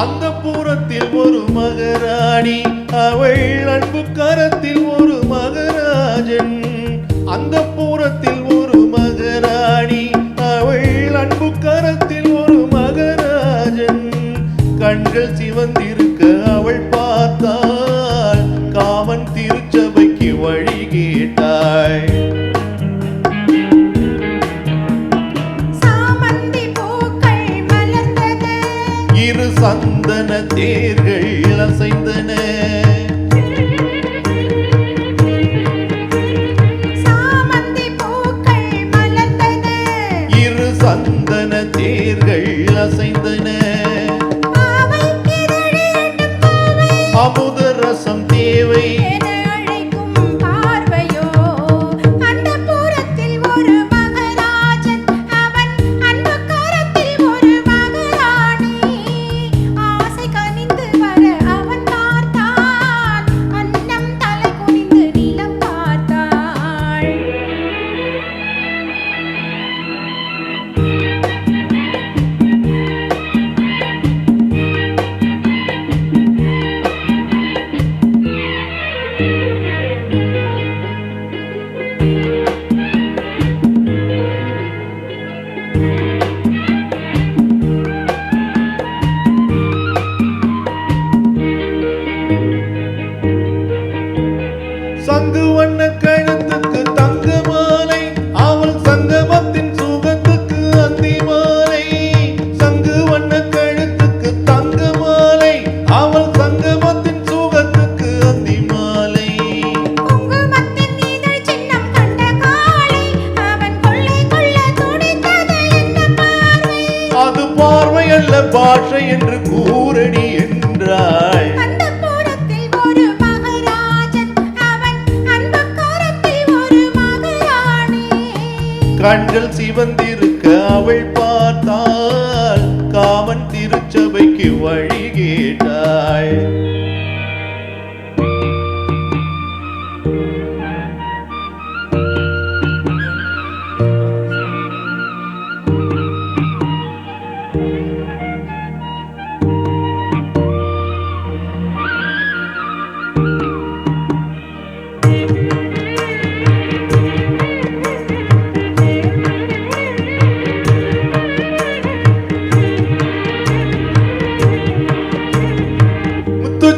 அந்த புறத்தில் ஒரு மகராணி, அவள் அன்பு கரத்தில் ஒரு மகராஜன். அந்த புறத்தில் ஒரு மகராணி, அவள் அன்பு கரத்தில் ஒரு மகராஜன். கண்கள் சிவந்திருக்க அவள் பார்த்தாள், காமன் திருச்சபைக்கு வழி கேட்டாள். இரு சந்தன தேர்கள் அசைந்தன, இரு சந்தன தேர்கள் அசைந்தன. அமுத ரசம் தேவை சங்கு வண்ண கழுத்துக்கு தங்க மாலை, அவள் சங்கமத்தின் சுகத்துக்கு அந்தி மாலை. சங்கு வண்ண கழுத்துக்கு தங்க மாலை, அவள் சங்கமத்தின் சுகத்துக்கு அந்தி மாலை. அது பார்வை அல்ல பாஷை என்று கூறடி என்றாள். கண்கள் சிவந்திருக்க அவள் பார்த்தாள், காமன் திருச்சபைக்கு வழி கேட்டாள்.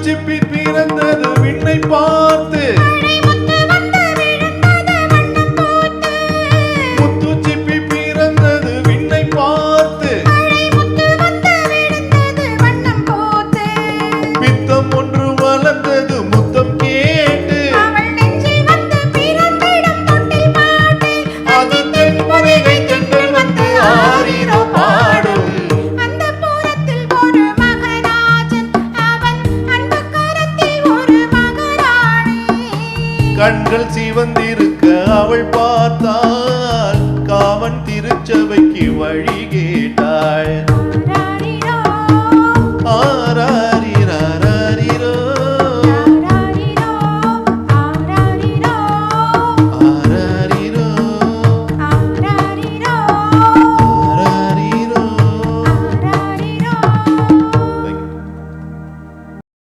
சிப்பி பிறந்தது விண்ணை பார்த்து, முத்து சிப்பி பிறந்தது விண்ணை பார்த்து. பித்தம் ஒன்று வளர்ந்தது முத்தம் கேட்டு, அது தென்முறைகை தென்றல் வந்து ஆரிரோ பாடும். கண்கள் சிவந்திருக்க அவள் பார்த்தாள், காமன் திருச்சபைக்கு வழி கேட்டாள்.